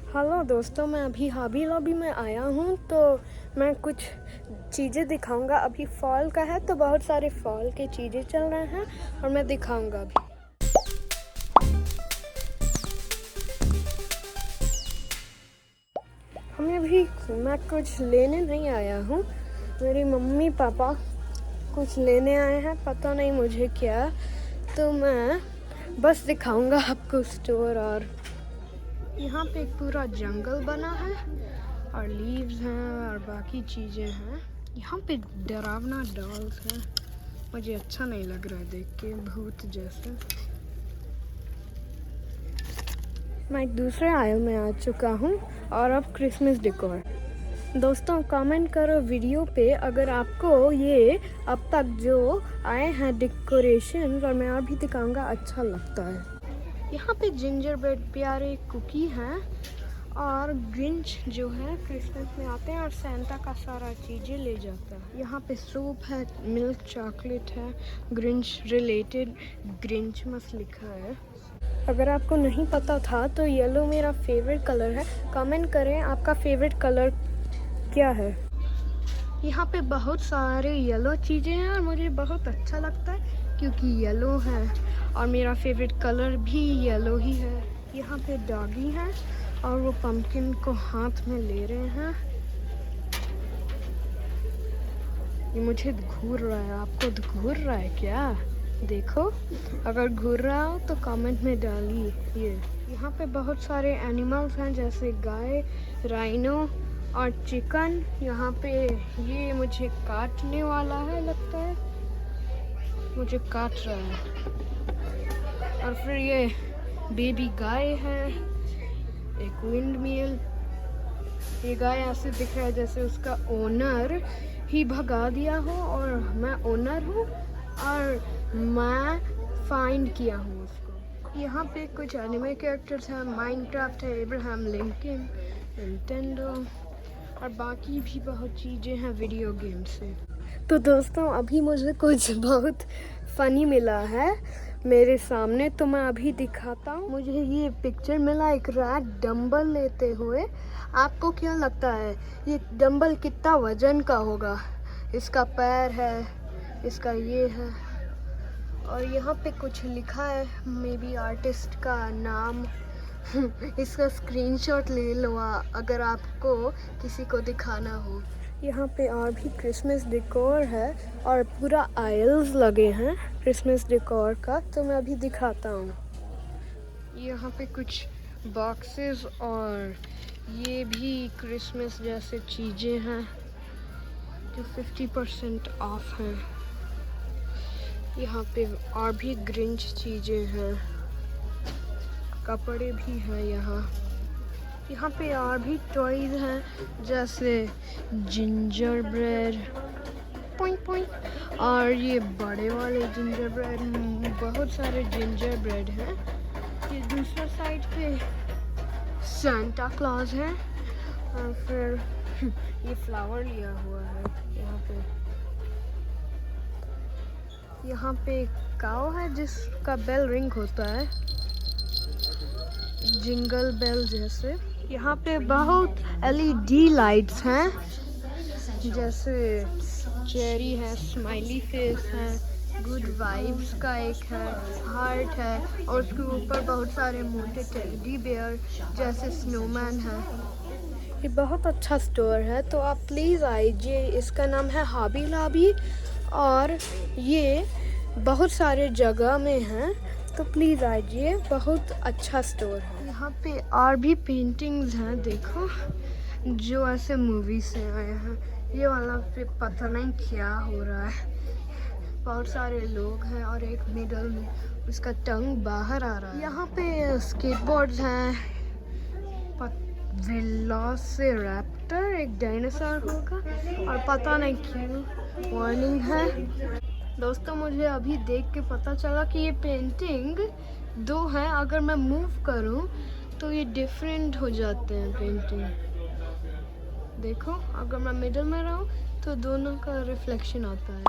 Hello दोस्तों, मैं अभी हॉबी लॉबी में आया हूँ तो मैं कुछ चीज़ें दिखाऊंगा। अभी फॉल का है तो बहुत सारे फॉल के चीज़ें चल रहे हैं और मैं दिखाऊंगा अभी। मैं कुछ लेने नहीं आया हूँ, मेरी मम्मी पापा कुछ लेने आए हैं, पता नहीं मुझे क्या। तो मैं बस दिखाऊंगा आपको स्टोर। और यहाँ पे एक पूरा जंगल बना है और लीव्स हैं और बाकी चीज़ें हैं। यहाँ पे डरावना डॉल्स हैं, मुझे अच्छा नहीं लग रहा है देख के, भूत जैसे। मैं एक दूसरे आयल में आ चुका हूँ और अब क्रिसमस डेकोर। दोस्तों कमेंट करो वीडियो पे अगर आपको ये अब तक जो आए हैं डेकोरेशन और मैं और भी दिखाऊंगा अच्छा लगता है। यहाँ पे जिंजर ब्रेड प्यारे कुकी हैं और ग्रिंच जो है क्रिसमस में आते हैं और सैंटा का सारा चीज़ें ले जाता है। यहाँ पे सूप है, मिल्क चॉकलेट है, ग्रिंच रिलेटेड ग्रिंच मस लिखा है। अगर आपको नहीं पता था तो येलो मेरा फेवरेट कलर है, कमेंट करें आपका फेवरेट कलर क्या है। यहाँ पे बहुत सारे येलो चीज़ें हैं और मुझे बहुत अच्छा लगता है क्योंकि येलो है और मेरा फेवरेट कलर भी येलो ही है। यहाँ पे डॉगी हैं और वो पंपकिन को हाथ में ले रहे हैं। ये मुझे घूर रहा है, आपको घूर रहा है क्या? देखो, अगर घूर रहा हो तो कमेंट में डालिए। यहाँ पे बहुत सारे एनिमल्स हैं जैसे गाय, राइनो और चिकन। यहाँ पे ये मुझे काटने वाला है, लगता है मुझे काट रहा है। और फिर ये बेबी गाय है, एक विंड मिल। ये गाय ऐसे दिख रहा है जैसे उसका ओनर ही भगा दिया हो और मैं ओनर हूँ और मैं फाइंड किया हूँ उसको। यहाँ पे कुछ एनिमे कैरेक्टर्स हैं, माइनक्राफ्ट है, एब्राहम लिंकन, निंटेंडो और बाकी भी बहुत चीज़ें हैं वीडियो गेम से। तो दोस्तों अभी मुझे कुछ बहुत फ़नी मिला है मेरे सामने, तो मैं अभी दिखाता हूँ। मुझे ये पिक्चर मिला एक रैट डंबल लेते हुए। आपको क्या लगता है ये डंबल कितना वजन का होगा? इसका पैर है, इसका ये है और यहाँ पे कुछ लिखा है, मे बी आर्टिस्ट का नाम। इसका स्क्रीनशॉट ले लो अगर आपको किसी को दिखाना हो। यहाँ पे और भी क्रिसमस डेकोर है और पूरा आयल्स लगे हैं क्रिसमस डेकोर का, तो मैं अभी दिखाता हूँ। यहाँ पे कुछ बॉक्सेस और ये भी क्रिसमस जैसे चीज़ें हैं जो 50% ऑफ हैं। यहाँ पे और भी ग्रिंच चीज़ें हैं, कपड़े भी हैं यहाँ पे और भी टॉयज हैं जैसे जिंजर ब्रेड पॉइंट पॉइंट और ये बड़े वाले जिंजर ब्रेड। बहुत सारे जिंजर ब्रेड हैं। ये दूसरा साइड पे सांता क्लॉज है और फिर ये फ्लावर लिया हुआ है। यहाँ पे काऊ है जिसका बेल रिंग होता है, जिंगल बेल जैसे। यहाँ पे बहुत LED लाइट्स हैं जैसे चेरी है, स्माइली फेस है, गुड वाइब्स का एक है, हार्ट है और उसके ऊपर बहुत सारे मोटे टेडी बेयर जैसे स्नोमैन है। ये बहुत अच्छा स्टोर है तो आप प्लीज़ आइए। इसका नाम है हॉबी लॉबी और ये बहुत सारे जगह में है, तो प्लीज़ आइए, बहुत अच्छा स्टोर है। यहाँ पे और भी पेंटिंग्स हैं देखो, जो ऐसे मूवी से आए हैं। ये वाला पे पता नहीं क्या हो रहा है, बहुत सारे लोग हैं और एक मिडल में उसका टंग बाहर आ रहा है। यहाँ पे स्केटबोर्ड्स हैं, वेलोसिरैप्टर एक डायनासोर होगा और पता नहीं क्यों वार्निंग है। दोस्तों मुझे अभी देख के पता चला कि ये पेंटिंग दो हैं, अगर मैं मूव करूं तो ये डिफरेंट हो जाते हैं पेंटिंग। देखो, अगर मैं मिडल में रहूं तो दोनों का रिफ्लेक्शन आता है।